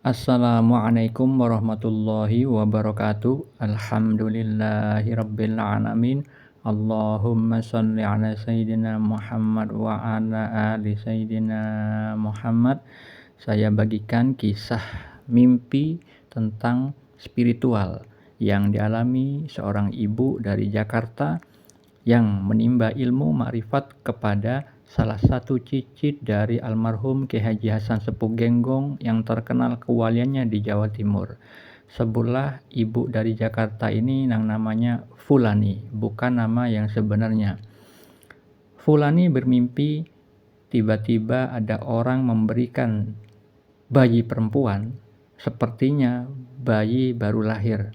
Assalamualaikum warahmatullahi wabarakatuh. Alhamdulillahirabbil alamin. Allahumma shalli ala sayyidina Muhammad wa ala ali sayyidina Muhammad. Saya bagikan kisah mimpi tentang spiritual yang dialami seorang ibu dari Jakarta yang menimba ilmu ma'rifat kepada salah satu cicit dari almarhum Ki Haji Hasan Sepuh Genggong yang terkenal kewaliannya di Jawa Timur. Sebelah ibu dari Jakarta ini yang namanya Fulani, bukan nama yang sebenarnya. Fulani bermimpi tiba-tiba ada orang memberikan bayi perempuan, sepertinya bayi baru lahir.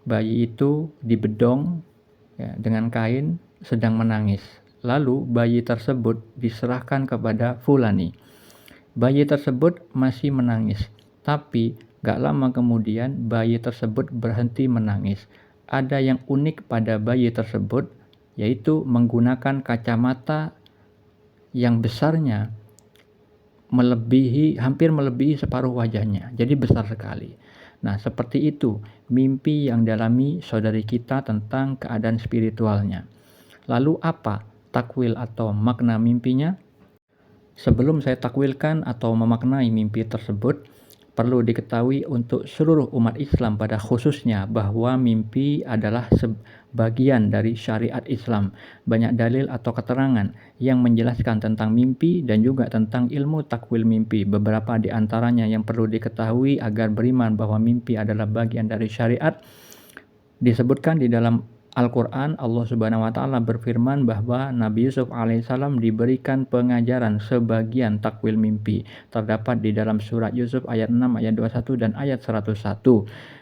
Bayi itu dibedong dengan kain, sedang menangis. Lalu bayi tersebut diserahkan kepada Fulani. Bayi tersebut masih menangis, tapi gak lama kemudian bayi tersebut berhenti menangis. Ada yang unik pada bayi tersebut, yaitu menggunakan kacamata yang besarnya hampir melebihi separuh wajahnya, jadi besar sekali. Nah, seperti itu mimpi yang dialami saudari kita tentang keadaan spiritualnya. Lalu apa takwil atau makna mimpinya? Sebelum saya takwilkan atau memaknai mimpi tersebut, perlu diketahui untuk seluruh umat Islam pada khususnya bahwa mimpi adalah sebagian dari syariat Islam. Banyak dalil atau keterangan yang menjelaskan tentang mimpi dan juga tentang ilmu takwil mimpi. Beberapa di antaranya yang perlu diketahui agar beriman bahwa mimpi adalah bagian dari syariat. Disebutkan di dalam Al-Quran, Allah Subhanahu wa Ta'ala berfirman bahwa Nabi Yusuf alaihissalam diberikan pengajaran sebagian takwil mimpi. Terdapat di dalam surat Yusuf ayat 6, ayat 21 dan ayat 101.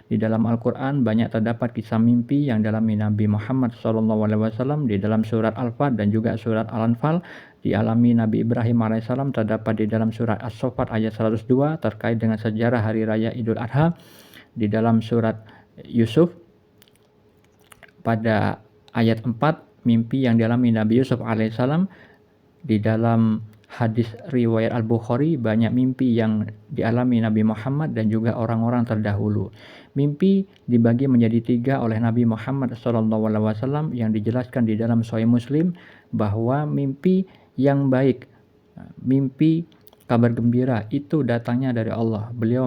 Di dalam Al-Quran banyak terdapat kisah mimpi yang dialami Nabi Muhammad SAW. Di dalam surat Al-Fat dan juga surat Al-Anfal dialami Nabi Ibrahim alaihissalam. Terdapat di dalam surat As-Saffat ayat 102 terkait dengan sejarah Hari Raya Idul Adha. Di dalam surat Yusuf pada ayat 4, mimpi yang dialami Nabi Yusuf alaihissalam. Di dalam hadis riwayat Al-Bukhari banyak mimpi yang dialami Nabi Muhammad dan juga orang-orang terdahulu. Mimpi dibagi menjadi 3 oleh Nabi Muhammad SAW yang dijelaskan di dalam Sahih Muslim bahwa mimpi yang baik, mimpi kabar gembira itu datangnya dari Allah. Beliau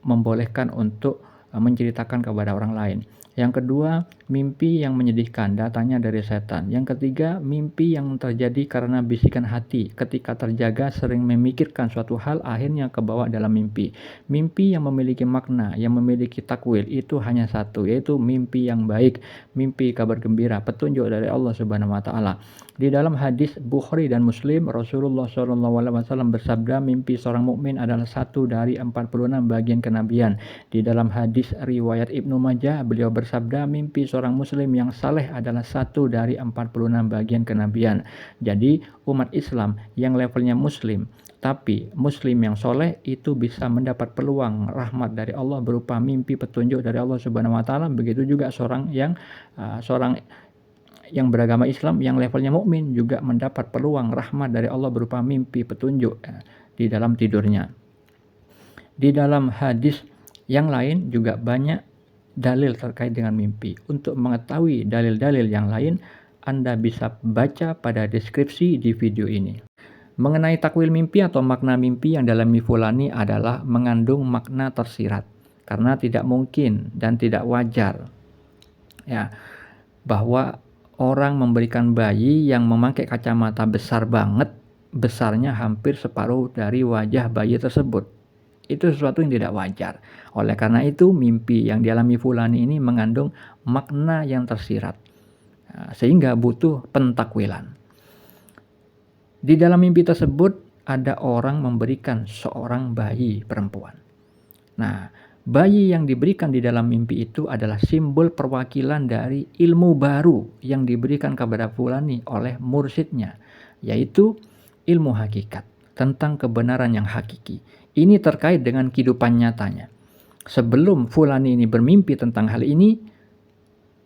membolehkan untuk menceritakan kepada orang lain. Yang kedua, mimpi yang menyedihkan datangnya dari setan. Yang ketiga, mimpi yang terjadi karena bisikan hati. Ketika terjaga sering memikirkan suatu hal, akhirnya kebawa dalam mimpi. Mimpi yang memiliki makna, yang memiliki takwil itu hanya satu, yaitu mimpi yang baik, mimpi kabar gembira, petunjuk dari Allah Subhanahu wa Ta'ala. Di dalam hadis Bukhari dan Muslim, Rasulullah SAW bersabda, mimpi seorang mukmin adalah satu dari 46 bagian kenabian. Di dalam hadis riwayat Ibnu Majah, beliau bersabda, mimpi seorang muslim yang saleh adalah satu dari 46 bagian kenabian. Jadi umat Islam yang levelnya muslim tapi muslim yang soleh itu bisa mendapat peluang rahmat dari Allah berupa mimpi petunjuk dari Allah Subhanahu wa Ta'ala. Begitu juga seorang yang beragama Islam yang levelnya mukmin juga mendapat peluang rahmat dari Allah berupa mimpi petunjuk di dalam tidurnya. Di dalam hadis yang lain juga banyak dalil terkait dengan mimpi. Untuk mengetahui dalil-dalil yang lain, Anda bisa baca pada deskripsi di video ini. Mengenai takwil mimpi atau makna mimpi yang dalam Fulani adalah mengandung makna tersirat. Karena tidak mungkin dan tidak wajar bahwa orang memberikan bayi yang memakai kacamata besar banget, besarnya hampir separuh dari wajah bayi tersebut. Itu sesuatu yang tidak wajar. Oleh karena itu mimpi yang dialami Fulani ini mengandung makna yang tersirat, sehingga butuh pentakwilan. Di dalam mimpi tersebut ada orang memberikan seorang bayi perempuan. Nah, bayi yang diberikan di dalam mimpi itu adalah simbol perwakilan dari ilmu baru yang diberikan kepada Fulani oleh mursyidnya, yaitu ilmu hakikat tentang kebenaran yang hakiki. Ini terkait dengan kehidupan nyatanya. Sebelum Fulani ini bermimpi tentang hal ini,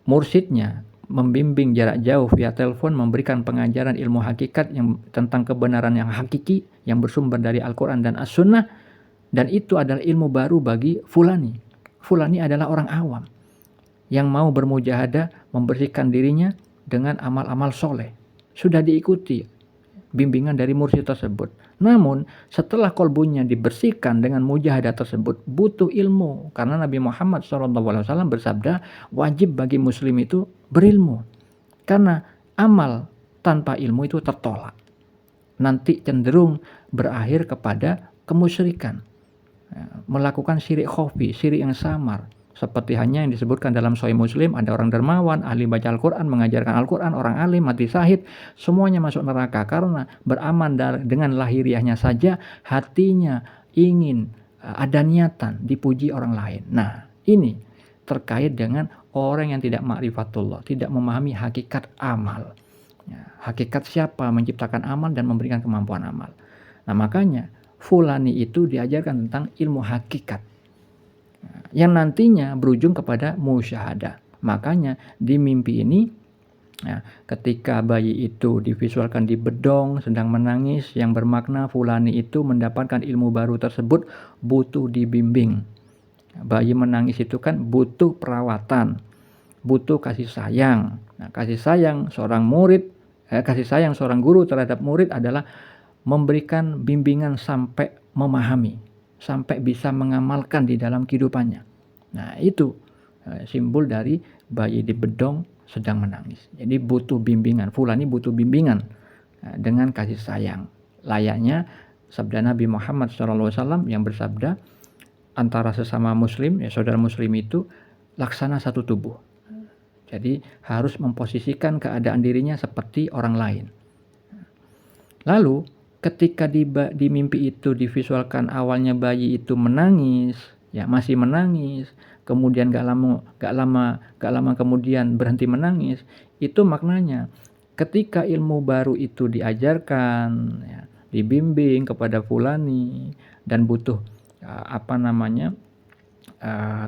mursyidnya membimbing jarak jauh via telepon, memberikan pengajaran ilmu hakikat yang tentang kebenaran yang hakiki yang bersumber dari Al-Quran dan As-Sunnah. Dan itu adalah ilmu baru bagi Fulani. Fulani adalah orang awam yang mau bermujahadah membersihkan dirinya dengan amal-amal soleh. Sudah diikuti bimbingan dari mursyid tersebut. Namun setelah kolbunya dibersihkan dengan mujahadah tersebut, butuh ilmu. Karena Nabi Muhammad SAW bersabda, wajib bagi muslim itu berilmu. Karena amal tanpa ilmu itu tertolak. Nanti cenderung berakhir kepada kemusyrikan. Melakukan syirik khafi, syirik yang samar. Seperti hanya yang disebutkan dalam Sahih Muslim, ada orang dermawan, ahli baca Al-Quran, mengajarkan Al-Quran, orang alim, mati syahid, semuanya masuk neraka karena beramal dengan lahiriahnya saja, hatinya ingin ada niatan dipuji orang lain. Nah, ini terkait dengan orang yang tidak ma'rifatullah, tidak memahami hakikat amal. Hakikat siapa menciptakan amal dan memberikan kemampuan amal. Nah, makanya Fulani itu diajarkan tentang ilmu hakikat yang nantinya berujung kepada musyahadah. Makanya di mimpi ini, ketika bayi itu divisualkan di bedong sedang menangis, yang bermakna Fulani itu mendapatkan ilmu baru tersebut butuh dibimbing. Bayi menangis itu kan butuh perawatan, butuh kasih sayang. Nah, kasih sayang seorang guru terhadap murid adalah memberikan bimbingan sampai memahami, sampai bisa mengamalkan di dalam kehidupannya. Nah, itu simbol dari bayi di bedong sedang menangis. Jadi butuh bimbingan. Fulani butuh bimbingan dengan kasih sayang. Layaknya sabda Nabi Muhammad SAW yang bersabda, antara sesama muslim, saudara muslim itu laksana satu tubuh. Jadi harus memposisikan keadaan dirinya seperti orang lain. Lalu ketika di mimpi itu divisualkan awalnya bayi itu menangis, masih menangis, kemudian gak lama kemudian berhenti menangis, itu maknanya ketika ilmu baru itu diajarkan, dibimbing kepada Fulani dan butuh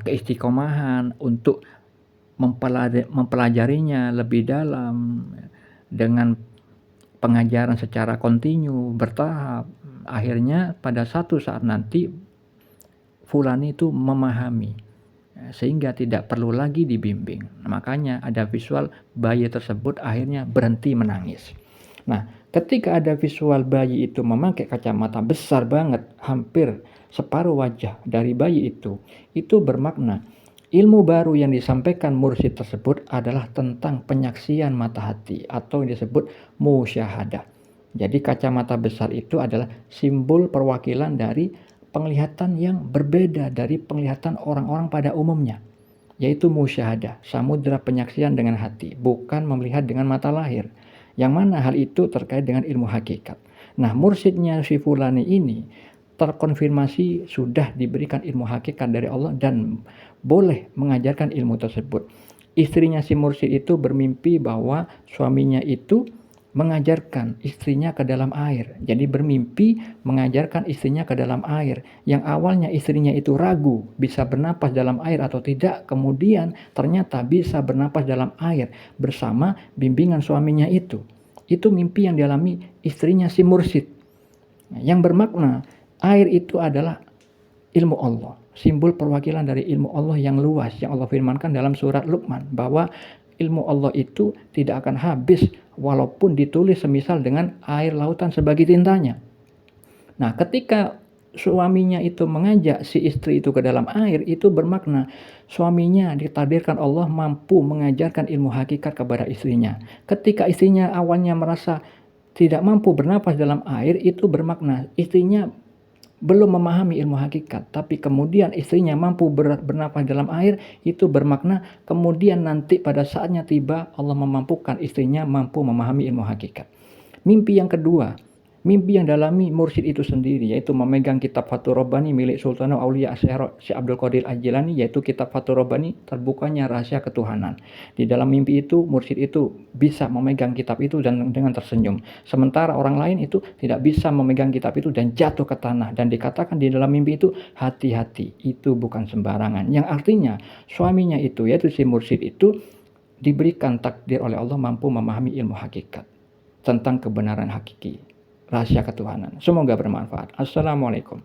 keistiqomahan untuk mempelajarinya lebih dalam dengan pengajaran secara kontinu, bertahap. Akhirnya pada satu saat nanti Fulani itu memahami, sehingga tidak perlu lagi dibimbing. Makanya ada visual bayi tersebut akhirnya berhenti menangis. Nah, ketika ada visual bayi itu memakai kacamata besar banget, hampir separuh wajah dari bayi itu bermakna ilmu baru yang disampaikan mursyid tersebut adalah tentang penyaksian mata hati atau yang disebut musyahadah. Jadi kacamata besar itu adalah simbol perwakilan dari penglihatan yang berbeda dari penglihatan orang-orang pada umumnya, yaitu musyahadah, samudra penyaksian dengan hati, bukan melihat dengan mata lahir. Yang mana hal itu terkait dengan ilmu hakikat. Nah, mursyidnya si Fulani ini terkonfirmasi sudah diberikan ilmu hakikat dari Allah dan boleh mengajarkan ilmu tersebut. Istrinya si mursyid itu bermimpi bahwa suaminya itu mengajarkan istrinya ke dalam air. Jadi bermimpi mengajarkan istrinya ke dalam air. Yang awalnya istrinya itu ragu bisa bernapas dalam air atau tidak, kemudian ternyata bisa bernapas dalam air bersama bimbingan suaminya itu. Itu mimpi yang dialami istrinya si mursyid. Yang bermakna air itu adalah ilmu Allah, simbol perwakilan dari ilmu Allah yang luas, yang Allah firmankan dalam surat Luqman, bahwa ilmu Allah itu tidak akan habis walaupun ditulis semisal dengan air lautan sebagai tintanya. Nah, ketika suaminya itu mengajak si istri itu ke dalam air, itu bermakna suaminya ditakdirkan Allah mampu mengajarkan ilmu hakikat kepada istrinya. Ketika istrinya awalnya merasa tidak mampu bernapas dalam air, itu bermakna istrinya belum memahami ilmu hakikat, tapi kemudian istrinya mampu bernapas dalam air, itu bermakna kemudian nanti pada saatnya tiba Allah memampukan istrinya mampu memahami ilmu hakikat. Mimpi yang kedua, mimpi yang dalami mursyid itu sendiri, yaitu memegang kitab Fathur Rabbani milik Sultanul Aulia Syekh Abdul Qadir Al-Jilani, yaitu kitab Fathur Rabbani, terbukanya rahasia ketuhanan. Di dalam mimpi itu mursyid itu bisa memegang kitab itu dan dengan tersenyum, sementara orang lain itu tidak bisa memegang kitab itu dan jatuh ke tanah. Dan dikatakan di dalam mimpi itu, hati-hati, itu bukan sembarangan, yang artinya suaminya itu, yaitu si mursyid itu, diberikan takdir oleh Allah mampu memahami ilmu hakikat tentang kebenaran hakiki, rahasia ketuhanan. Semoga bermanfaat. Assalamualaikum.